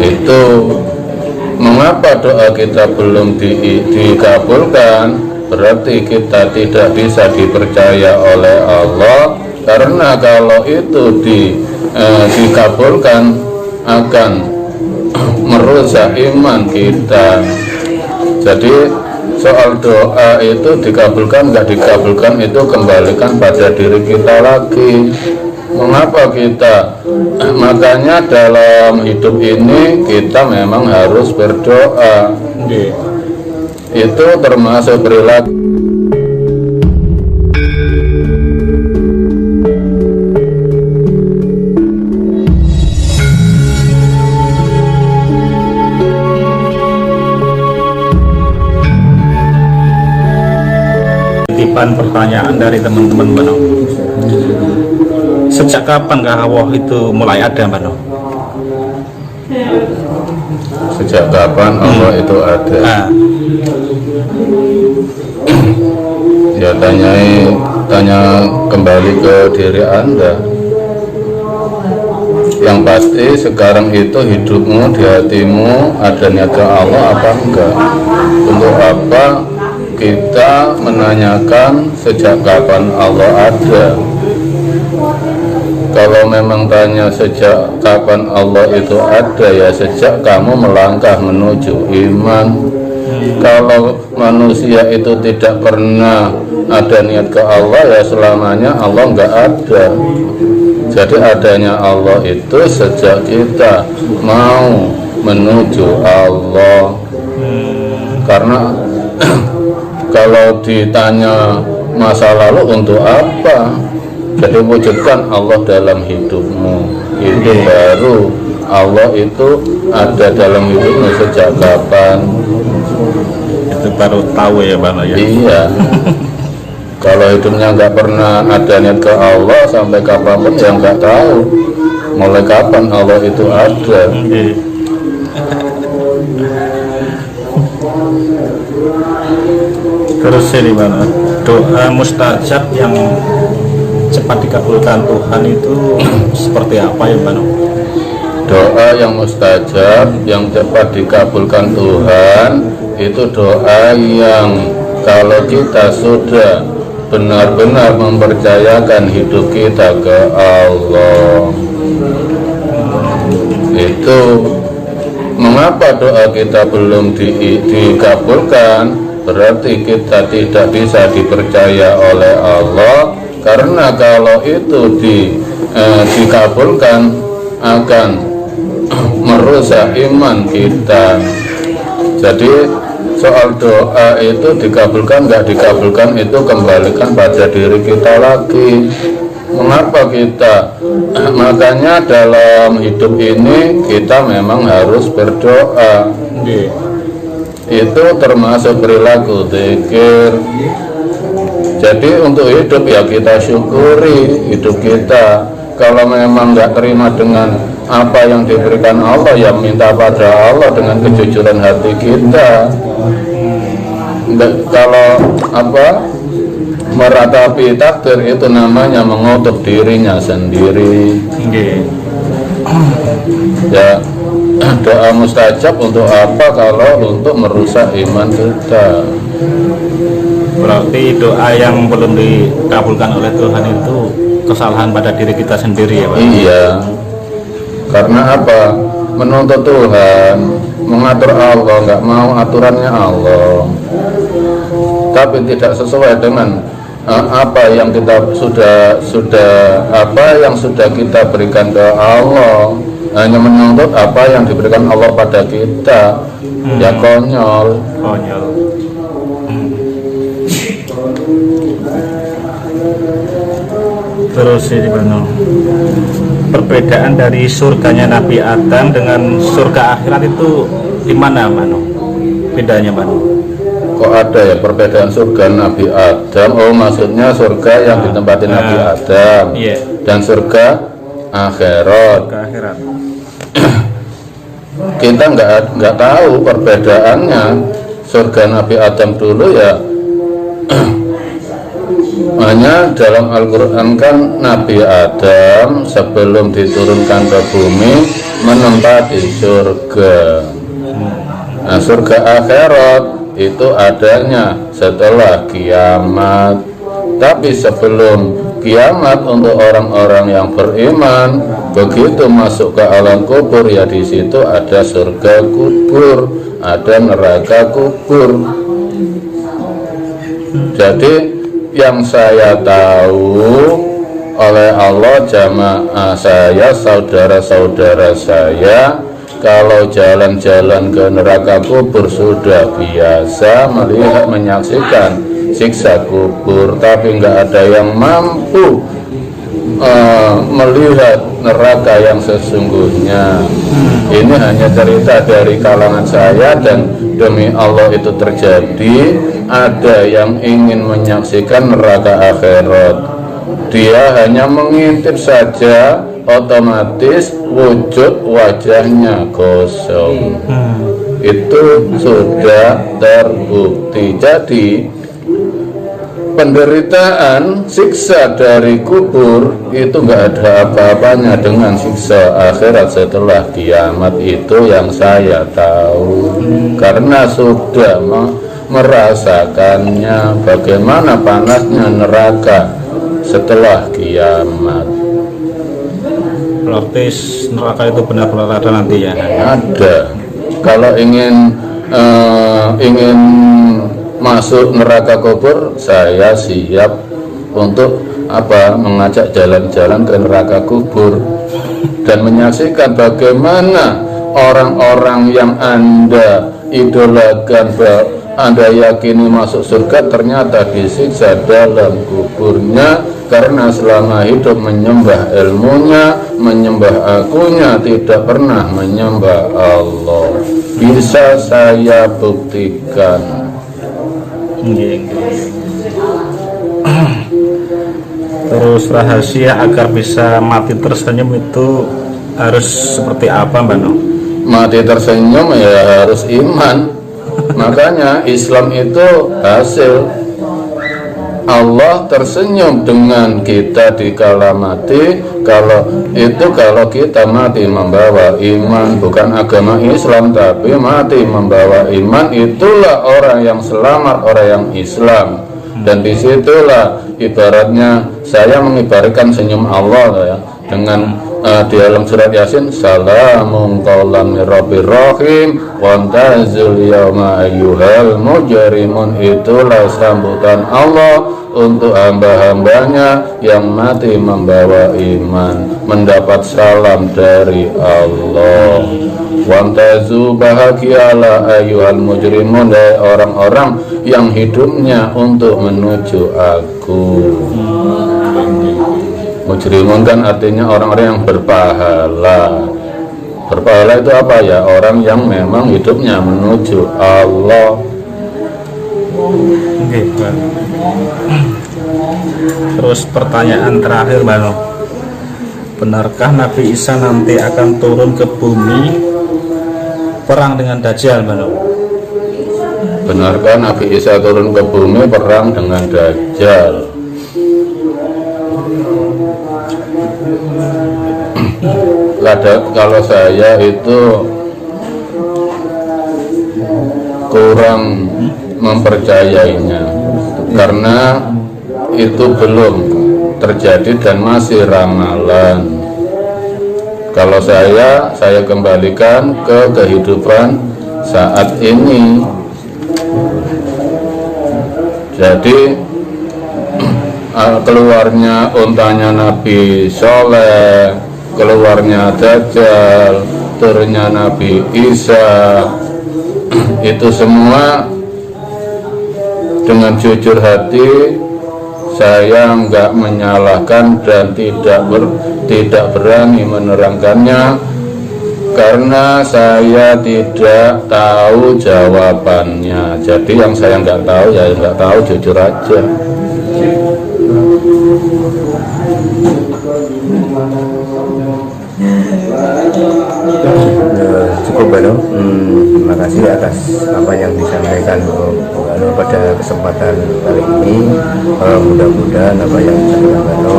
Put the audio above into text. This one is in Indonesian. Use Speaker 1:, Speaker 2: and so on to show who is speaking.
Speaker 1: Itu mengapa doa kita belum dikabulkan, berarti kita tidak bisa dipercaya oleh Allah, karena kalau itu dikabulkan akan merusak iman kita. Jadi soal doa itu dikabulkan nggak dikabulkan itu kembalikan pada diri kita lagi. Mengapa kita? Makanya dalam hidup ini kita memang harus berdoa. Itu termasuk perilaku.
Speaker 2: Titipan pertanyaan dari teman-teman Bano. Sejak kapan Allah itu mulai ada, Bano?
Speaker 1: Sejak kapan Allah itu ada? Ya tanya kembali ke diri Anda. Yang pasti sekarang itu hidupmu, di hatimu ada niat ke Allah apa enggak? Untuk apa kita menanyakan sejak kapan Allah ada? Kalau memang tanya sejak kapan Allah itu ada, ya sejak kamu melangkah menuju iman. Kalau manusia itu tidak pernah ada niat ke Allah, ya selamanya Allah nggak ada. Jadi adanya Allah itu sejak kita mau menuju Allah. Karena kalau ditanya masa lalu untuk apa, jadi wujudkan Allah dalam hidupmu. Itu baru Allah itu ada dalam hidupmu sejak kapan.
Speaker 2: Itu baru tahu ya Bano ya.
Speaker 1: Iya. Kalau hidupnya nggak pernah ada niat ke Allah sampai kapanpun ya nggak tahu mulai kapan Allah itu ada.
Speaker 2: Terus ini Bano, doa mustajab yang cepat dikabulkan Tuhan itu seperti apa ya Bano?
Speaker 1: Doa yang mustajab yang cepat dikabulkan Tuhan itu doa yang kalau kita sudah benar-benar mempercayakan hidup kita ke Allah. Itu mengapa doa kita belum dikabulkan, berarti kita tidak bisa dipercaya oleh Allah, karena kalau itu dikabulkan akan merusak iman kita. Jadi soal doa itu dikabulkan nggak dikabulkan itu kembalikan pada diri kita lagi. Mengapa kita? Makanya dalam hidup ini kita memang harus berdoa. Itu termasuk perilaku zikir. Jadi untuk hidup ya kita syukuri hidup kita. Kalau memang nggak terima dengan apa yang diberikan Allah, ya minta pada Allah dengan kejujuran hati kita. Kalau meratapi takdir itu namanya mengutuk dirinya sendiri. Ya doa mustajab untuk apa kalau untuk merusak iman kita.
Speaker 2: Berarti doa yang belum dikabulkan oleh Tuhan itu kesalahan pada diri kita sendiri ya Pak?
Speaker 1: Iya. Karena apa? Menuntut Tuhan, mengatur Allah, nggak mau aturannya Allah, tapi tidak sesuai dengan apa yang kita sudah apa yang sudah kita berikan ke Allah. Hanya menuntut apa yang diberikan Allah pada kita. Ya konyol.
Speaker 2: Terus ini Bano, perbedaan dari surganya Nabi Adam dengan surga akhirat itu di mana Bano? Bedanya Bano?
Speaker 1: Kok ada ya perbedaan surga Nabi Adam? Oh maksudnya surga yang ditempati Nabi Adam dan surga akhirat. Kita nggak tahu perbedaannya. Surga Nabi Adam dulu ya hanya dalam Al-Quran kan Nabi Adam sebelum diturunkan ke bumi menempati surga. Nah, surga akhirat itu adanya setelah kiamat. Tapi sebelum kiamat untuk orang-orang yang beriman, begitu masuk ke alam kubur ya di situ ada surga kubur, ada neraka kubur. Jadi yang saya tahu oleh Allah, jamaah saya, saudara-saudara saya, kalau jalan-jalan ke neraka kubur sudah biasa melihat, menyaksikan siksa kubur, tapi nggak ada yang mampu melihat neraka yang sesungguhnya. Ini hanya cerita dari kalangan saya, dan demi Allah itu terjadi. Ada yang ingin menyaksikan neraka akhirat, dia hanya mengintip saja, otomatis wujud wajahnya kosong. Itu sudah terbukti. Jadi penderitaan siksa dari kubur itu nggak ada apa-apanya dengan siksa akhirat setelah kiamat. Itu yang saya tahu, karena sudah merasakannya bagaimana panasnya neraka setelah kiamat.
Speaker 2: Berarti neraka itu benar-benar ada nanti ya?
Speaker 1: Ada. Kalau ingin masuk neraka kubur, saya siap untuk mengajak jalan-jalan ke neraka kubur dan menyaksikan bagaimana orang-orang yang Anda idolakan, Anda yakini masuk surga, ternyata disiksa dalam kuburnya karena selama hidup menyembah ilmunya, menyembah akunya, tidak pernah menyembah Allah. Bisa saya buktikan.
Speaker 2: Terus rahasia agar bisa mati tersenyum itu harus seperti apa, Mbak No?
Speaker 1: Mati tersenyum ya harus iman. Makanya Islam itu hasil Allah tersenyum dengan kita di kala mati. Kalau kita mati membawa iman, bukan agama Islam tapi mati membawa iman, itulah orang yang selamat, orang yang Islam. Dan disitulah ibaratnya saya mengibaratkan senyum Allah ya, dengan di dalam surat Yasin, salamun qaulan mir rabbir rahim wantazil yauma ayyuhal mujrimun. Itulah sambutan Allah untuk hamba-hambanya yang mati membawa iman, mendapat salam dari Allah. Wantazu, bahagialah ayyuhal mujrimun, dari orang-orang yang hidupnya untuk menuju aku. Mujrimun kan artinya orang-orang yang berpahala. Berpahala itu apa ya? Orang yang memang hidupnya menuju Allah.
Speaker 2: Terus pertanyaan terakhir, Mbak No, benarkah Nabi Isa nanti akan turun ke bumi perang dengan Dajjal, Mbak No?
Speaker 1: Benarkah Nabi Isa turun ke bumi perang dengan Dajjal? Kalau saya itu kurang mempercayainya, karena itu belum terjadi dan masih ramalan. Kalau saya kembalikan ke kehidupan saat ini. Jadi keluarnya untanya Nabi Soleh, keluarnya Dajjal, turunnya Nabi Isa, itu semua dengan jujur hati saya nggak menyalahkan dan tidak berani menerangkannya, karena saya tidak tahu jawabannya. Jadi yang saya nggak tahu ya nggak tahu, jujur aja.
Speaker 3: Cukup, Bano. Terima kasih atas apa yang disampaikan pada kesempatan kali ini. Mudah-mudahan apa yang disampaikan Bano